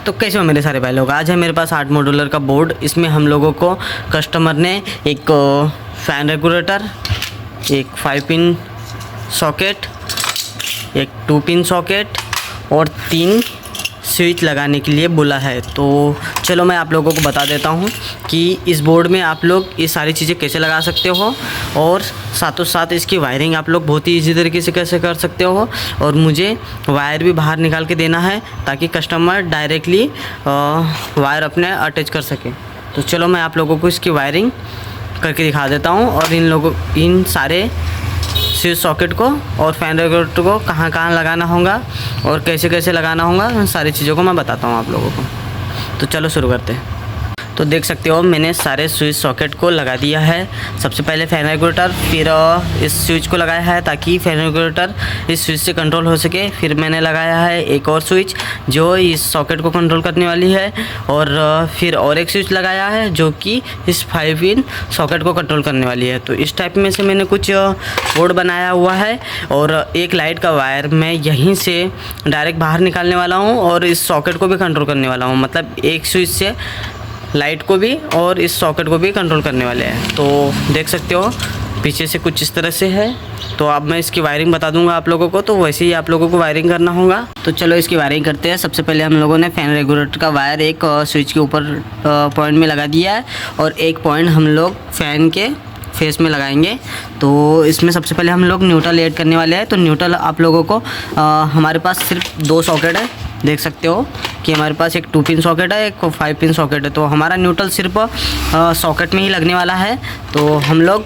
तो कैसे हो मेरे सारे भाई लोग, आज है मेरे पास 8 मॉड्यूलर का बोर्ड। इसमें हम लोगों को कस्टमर ने एक फ़ैन रेगुलेटर, एक 5 पिन सॉकेट, एक 2 पिन सॉकेट और 3 स्विच लगाने के लिए बोला है। तो चलो मैं आप लोगों को बता देता हूँ कि इस बोर्ड में आप लोग ये सारी चीज़ें कैसे लगा सकते हो और साथों साथ इसकी वायरिंग आप लोग बहुत ही ईजी तरीके से कैसे कर सकते हो। और मुझे वायर भी बाहर निकाल के देना है ताकि कस्टमर डायरेक्टली वायर अपने अटैच कर सके। तो चलो मैं आप लोगों को इसकी वायरिंग करके दिखा देता हूँ और इन सारे स्विच सॉकेट को और फैन रेगुलेटर को कहाँ कहाँ लगाना होगा और कैसे कैसे लगाना होगा, उन सारी चीज़ों को मैं बताता हूँ आप लोगों को। तो चलो शुरू करते हैं। तो देख सकते हो मैंने सारे स्विच सॉकेट को लगा दिया है। सबसे पहले फैन रेगुलेटर, फिर इस स्विच को लगाया है ताकि फैन रेगुलेटर इस स्विच से कंट्रोल हो सके। फिर मैंने लगाया है एक और स्विच जो इस सॉकेट को कंट्रोल करने वाली है, और फिर और एक स्विच लगाया है जो कि इस 5 पिन सॉकेट को कंट्रोल करने वाली है। तो इस टाइप में से मैंने कुछ बोर्ड बनाया हुआ है और एक लाइट का वायर मैं यहीं से डायरेक्ट बाहर निकालने वाला हूँ और इस सॉकेट को भी कंट्रोल करने वाला हूँ। मतलब एक स्विच से लाइट को भी और इस सॉकेट को भी कंट्रोल करने वाले हैं। तो देख सकते हो पीछे से कुछ इस तरह से है। तो अब मैं इसकी वायरिंग बता दूंगा आप लोगों को, तो वैसे ही आप लोगों को वायरिंग करना होगा। तो चलो इसकी वायरिंग करते हैं। सबसे पहले हम लोगों ने फैन रेगुलेटर का वायर एक स्विच के ऊपर पॉइंट में लगा दिया है और एक पॉइंट हम लोग फैन के फेस में लगाएंगे। तो इसमें सबसे पहले हम लोग न्यूट्रल ऐड करने वाले हैं। तो न्यूट्रल आप लोगों को हमारे पास सिर्फ 2 सॉकेट है। देख सकते हो कि हमारे पास एक 2 पिन सॉकेट है, एक 5 पिन सॉकेट है। तो हमारा न्यूट्रल सिर्फ सॉकेट में ही लगने वाला है। तो हम लोग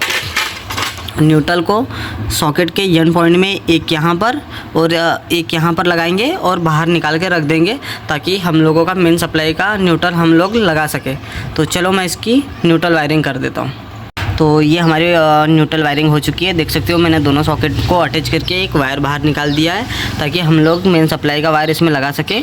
न्यूट्रल को सॉकेट के एंड पॉइंट में एक यहाँ पर और एक यहाँ पर लगाएंगे और बाहर निकाल के रख देंगे ताकि हम लोगों का मेन सप्लाई का न्यूट्रल हम लोग लगा सके। तो चलो मैं इसकी न्यूट्रल वायरिंग कर देता हूँ। तो ये हमारी न्यूट्रल वायरिंग हो चुकी है। देख सकते हो मैंने दोनों सॉकेट को अटैच करके एक वायर बाहर निकाल दिया है ताकि हम लोग मेन सप्लाई का वायर इसमें लगा सके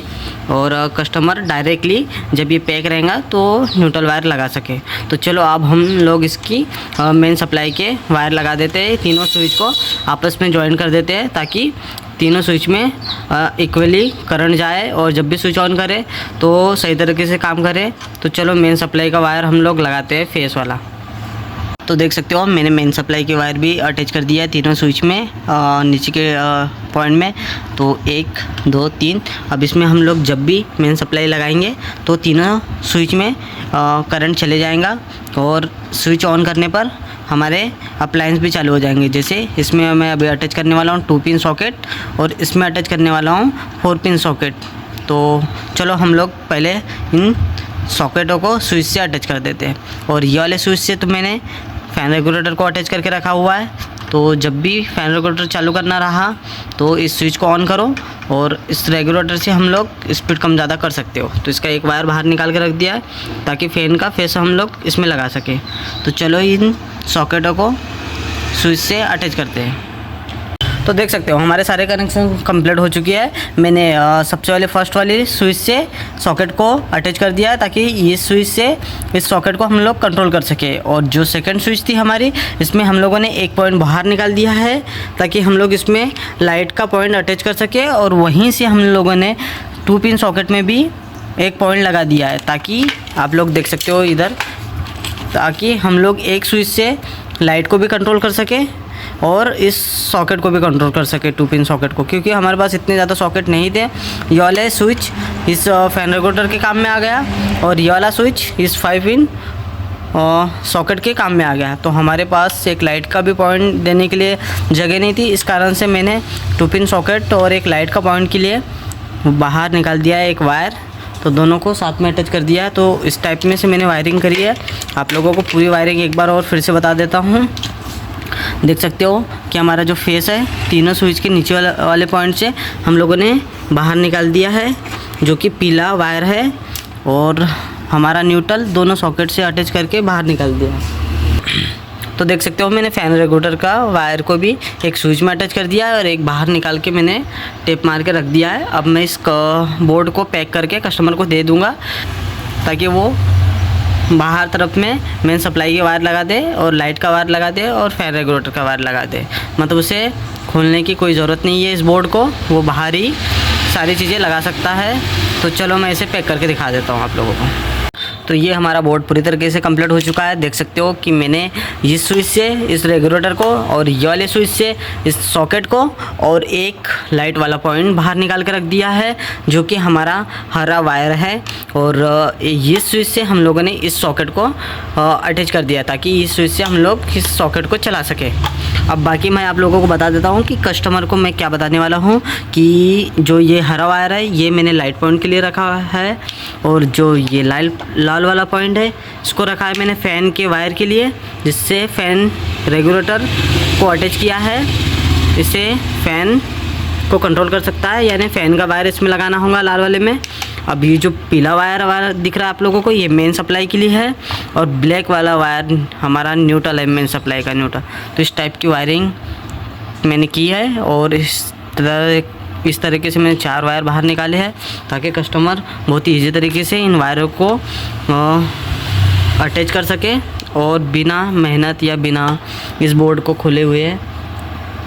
और कस्टमर डायरेक्टली जब ये पैक रहेगा तो न्यूट्रल वायर लगा सके। तो चलो अब हम लोग इसकी मेन सप्लाई के वायर लगा देते हैं। तीनों स्विच को आपस में ज्वाइन कर देते हैं ताकि तीनों स्विच में इक्वली करंट जाए और जब भी स्विच ऑन करे तो सही तरीके से काम करे। तो चलो मेन सप्लाई का वायर हम लोग लगाते हैं फेस वाला। तो देख सकते हो मैंने मेन सप्लाई के वायर भी अटैच कर दिया है तीनों स्विच में नीचे के पॉइंट में। तो 1 2 3। अब इसमें हम लोग जब भी मेन सप्लाई लगाएंगे तो तीनों स्विच में करंट चले जाएगा और स्विच ऑन करने पर हमारे अप्लायंस भी चालू हो जाएंगे। जैसे इसमें मैं अभी अटैच करने वाला हूँ 2 पिन सॉकेट और इसमें अटैच करने वाला हूँ 4 पिन सॉकेट। तो चलो हम लोग पहले इन सॉकेटों को स्विच से अटैच कर देते हैं। और ये वाले स्विच से तो मैंने फैन रेगुलेटर को अटैच करके रखा हुआ है। तो जब भी फैन रेगुलेटर चालू करना रहा तो इस स्विच को ऑन करो और इस रेगुलेटर से हम लोग स्पीड कम ज़्यादा कर सकते हो। तो इसका एक वायर बाहर निकाल के रख दिया है ताकि फैन का फेस हम लोग इसमें लगा सके। तो चलो इन सॉकेटों को स्विच से अटैच करते हैं। तो देख सकते हो हमारे सारे कनेक्शन कंप्लीट हो चुकी है। मैंने सबसे पहले फर्स्ट वाली स्विच से सॉकेट को अटैच कर दिया है ताकि ये स्विच से इस सॉकेट को हम लोग कंट्रोल कर सके। और जो सेकंड स्विच थी हमारी, इसमें हम लोगों ने एक पॉइंट बाहर निकाल दिया है ताकि हम लोग इसमें लाइट का पॉइंट अटैच कर सके। और वहीं से हम लोगों ने 2 पिन सॉकेट में भी एक पॉइंट लगा दिया है ताकि आप लोग देख सकते हो इधर, ताकि हम लोग एक स्विच से लाइट को भी कंट्रोल कर सके और इस सॉकेट को भी कंट्रोल कर सके 2 पिन सॉकेट को। क्योंकि हमारे पास इतने ज़्यादा सॉकेट नहीं थे। ये वाला स्विच इस फैन रेगुलेटर के काम में आ गया और ये वाला स्विच इस 5 पिन सॉकेट के काम में आ गया। तो हमारे पास एक लाइट का भी पॉइंट देने के लिए जगह नहीं थी। इस कारण से मैंने 2 पिन सॉकेट और एक लाइट का पॉइंट के लिए बाहर निकाल दिया है एक वायर। तो दोनों को साथ में अटैच कर दिया है। तो इस टाइप में से मैंने वायरिंग करी है। आप लोगों को पूरी वायरिंग एक बार और फिर से बता देता हूँ। देख सकते हो कि हमारा जो फेस है तीनों स्विच के नीचे वाले पॉइंट से हम लोगों ने बाहर निकाल दिया है जो कि पीला वायर है, और हमारा न्यूट्रल दोनों सॉकेट से अटैच करके बाहर निकाल दिया। तो देख सकते हो मैंने फैन रेगुलेटर का वायर को भी एक स्विच में अटैच कर दिया है और एक बाहर निकाल के मैंने टेप मार के रख दिया है। अब मैं इस बोर्ड को पैक करके कस्टमर को दे दूँगा ताकि वो बाहर तरफ में मेन सप्लाई के वायर लगा दे और लाइट का वायर लगा दे और फैन रेगुलेटर का वायर लगा दे। मतलब उसे खोलने की कोई ज़रूरत नहीं है इस बोर्ड को, वो बाहर ही सारी चीज़ें लगा सकता है। तो चलो मैं इसे पैक करके दिखा देता हूँ आप लोगों को। तो ये हमारा बोर्ड पूरी तरीके से कंप्लीट हो चुका है। देख सकते हो कि मैंने इस स्विच से इस रेगुलेटर को और ये वाले स्विच से इस सॉकेट को और एक लाइट वाला पॉइंट बाहर निकाल के रख दिया है, जो कि हमारा हरा वायर है। और ये स्विच से हम लोगों ने इस सॉकेट को अटैच कर दिया ताकि इस स्विच से हम लोग इस सॉकेट को चला सके। अब बाकी मैं आप लोगों को बता देता हूँ कि कस्टमर को मैं क्या बताने वाला हूँ कि जो ये हरा वायर है ये मैंने लाइट पॉइंट के लिए रखा है, और जो ये लाल वाला पॉइंट है इसको रखा है मैंने फ़ैन के वायर के लिए, जिससे फ़ैन रेगुलेटर को अटैच किया है। इससे फ़ैन को कंट्रोल कर सकता है, यानी फ़ैन का वायर इसमें लगाना होगा लाल वाले में। अब ये जो पीला वायर दिख रहा है आप लोगों को ये मेन सप्लाई के लिए है, और ब्लैक वाला वायर हमारा न्यूट्रल है, मेन सप्लाई का न्यूट्रल। तो इस टाइप की वायरिंग मैंने की है, और इस तरीके से मैंने 4 वायर बाहर निकाले हैं ताकि कस्टमर बहुत ही ईजी तरीके से इन वायरों को अटैच कर सके और बिना मेहनत या बिना इस बोर्ड को खोले हुए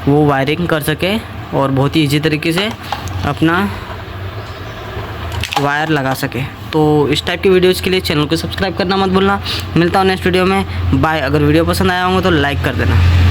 वो वायरिंग कर सके और बहुत ही ईजी तरीके से अपना वायर लगा सके। तो इस टाइप की वीडियोज़ के लिए चैनल को सब्सक्राइब करना मत भूलना। मिलता हूँ नेक्स्ट वीडियो में। बाय। अगर वीडियो पसंद आया होगा तो लाइक कर देना।